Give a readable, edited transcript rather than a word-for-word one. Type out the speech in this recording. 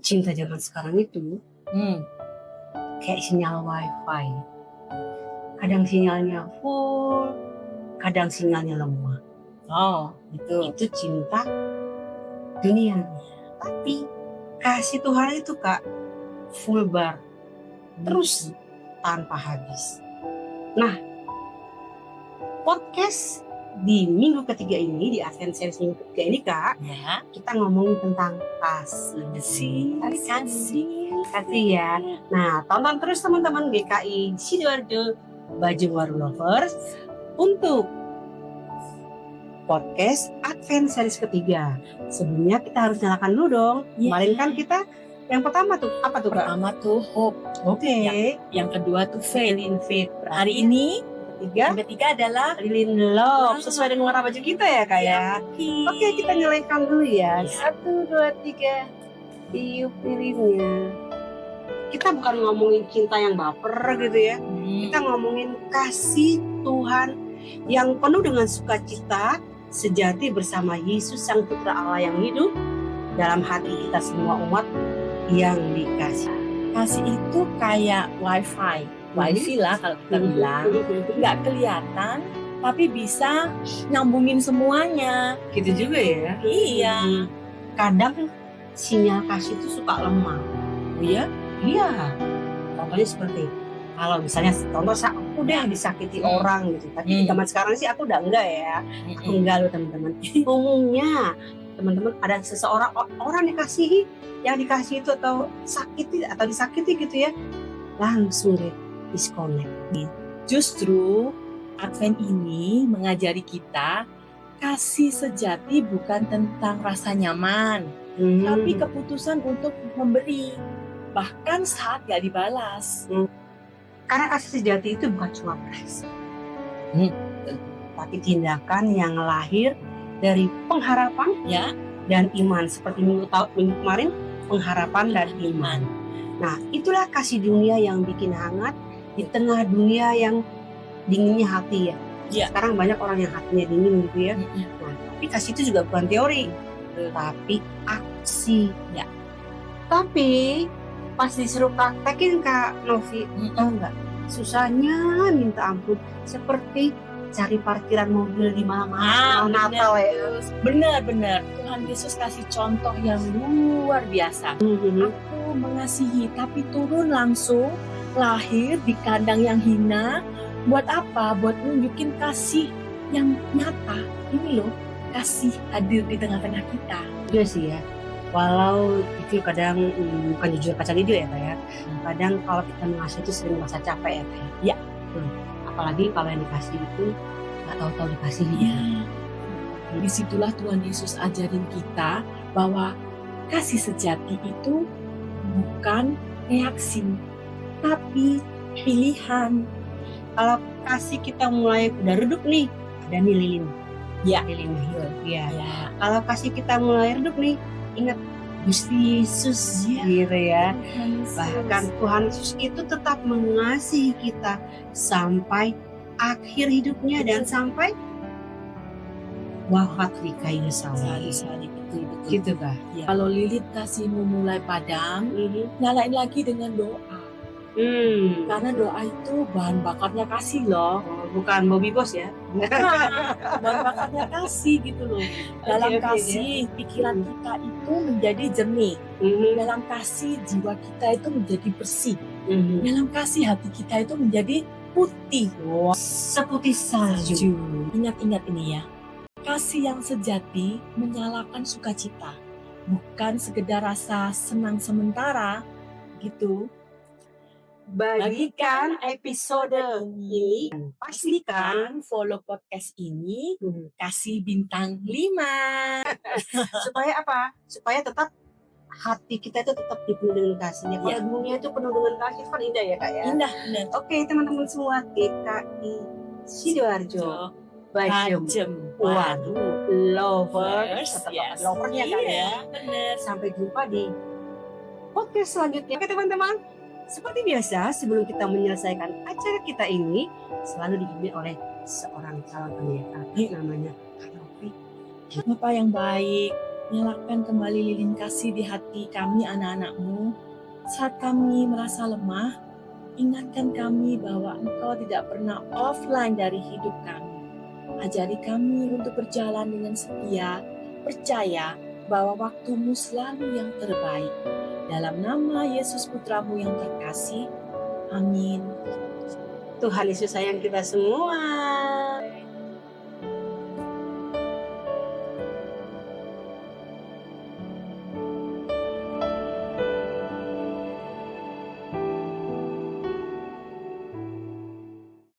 cinta zaman sekarang itu kayak sinyal wifi. Kadang sinyalnya full, kadang sinyalnya lemah. Oh, itu. Itu cinta dunia. Tapi kasih Tuhan itu Kak, full bar. Terus tanpa habis. Nah, podcast di minggu ketiga ini, di Advent Series minggu ketiga ini Kak, Ya, kita ngomongin tentang kasih. Kasih ya. Nah, tonton terus teman-teman GKI Sidoarjo Bajengwaru Lovers untuk podcast Advent Series ketiga. Sebelumnya kita harus nyalakan dulu dong. Kemarin kan kita yang pertama tuh apa tuh Kak? pertama tuh hope, Oke. yang kedua tuh faith. Lilin Fit. Hari ini Ketiga yang ketiga adalah Lilin Love, sesuai dengan warna baju kita ya Kak ya. Oke, kita nyalakan dulu ya. 1, 2, 3. Tiup lilinnya. Kita bukan ngomongin cinta yang baper gitu ya. Kita ngomongin kasih Tuhan yang penuh dengan sukacita sejati bersama Yesus Sang Putra Allah yang hidup dalam hati kita semua umat yang dikasih. kasih itu kayak wifi lah kalau kita bilang, nggak kelihatan tapi bisa nyambungin semuanya. Gitu juga ya. Iya. Kadang sinyal kasih itu suka lemah. Oh ya? Iya. Contohnya seperti kalau misalnya contoh aku deh disakiti orang gitu. Tapi di zaman sekarang sih aku udah enggak ya. Aku enggak loh teman-teman. Umumnya teman-teman ada seseorang orang dikasihi, yang dikasih itu atau sakiti atau disakiti gitu ya, langsung deh disconnect. Justru Advent ini mengajari kita kasih sejati bukan tentang rasa nyaman, tapi keputusan untuk memberi, bahkan saat gak dibalas. Karena kasih sejati itu bukan cuma prestasi, tapi tindakan yang lahir dari pengharapan Ya, dan iman. Seperti minggu kemarin, pengharapan dan iman. Nah, itulah kasih dunia yang bikin hangat di tengah dunia yang dinginnya hati ya. Iya. Sekarang banyak orang yang hatinya dingin gitu ya. Nah, tapi kasih itu juga bukan teori, tapi aksi. Ya. Tapi pas disuruh praktekin Kak Novi, tahu nggak? Susahnya minta ampun, seperti cari parkiran mobil di malam Natal ya. Benar-benar Tuhan Yesus kasih contoh yang luar biasa. Aku mengasihi tapi turun langsung, lahir di kandang yang hina. Buat apa? Buat nunjukin kasih yang nyata. Ini loh, kasih hadir di tengah-tengah kita. Iya sih ya. Walau itu kadang bukan jujur kacang hijau ya Kak ya. Kadang kalau kita mengasihi itu sering merasa capek ya Kak ya. Apalagi kalau yang dikasih itu nggak tahu-tahu dikasih ya. Disitulah Tuhan Yesus ajarin kita bahwa kasih sejati itu bukan reaksi, tapi pilihan. Kalau kasih kita mulai udah redup nih, ada nih lilin. Ya. Lilin hill. Ya. Ya. Kalau kasih kita mulai redup nih, ingat Gusti Yesus gitu ya. Bahkan Tuhan Yesus itu tetap mengasihi kita sampai akhir hidupnya dan sampai wafat di kayu salib. Betul. Gitu Kak. Ya. Kalau lilin kasihmu mulai padam, nyalain lagi dengan doa. Karena doa itu bahan bakarnya kasih loh. Bukan Bobby Bos ya. Bahan bakarnya kasih gitu loh. Dalam kasih pikiran kita itu menjadi jernih. Dalam kasih jiwa kita itu menjadi bersih. Dalam kasih hati kita itu menjadi putih. Seputih salju. Ingat-ingat ini ya. Kasih yang sejati menyalakan sukacita. Bukan sekedar rasa senang sementara gitu. Bagikan episode ini, pastikan follow podcast ini, kasih bintang 5. Supaya apa? Supaya tetap hati kita itu tetap dipenuhi dengan kasihnya. Kalau dunia itu penuh dengan kasih, kan indah ya Kak ya? Indah. Oke teman-teman semua, GKI Sidoarjo Bajengwaru Lovers, tetap lovernya Kak ya. Bener. Sampai jumpa di podcast selanjutnya. Oke teman-teman, seperti biasa sebelum kita menyelesaikan acara kita ini selalu dipimpin oleh seorang calon pendeta namanya Kak Novi. Bapak yang baik, Nyalakan kembali lilin kasih di hati kami anak-anak-Mu. Saat kami merasa lemah, ingatkan kami bahwa Engkau tidak pernah offline dari hidup kami. Ajari kami untuk berjalan dengan setia, percaya bahwa waktu-Mu selalu yang terbaik. Dalam nama Yesus Putra-Mu yang terkasih, amin. Tuhan Yesus sayang kita semua.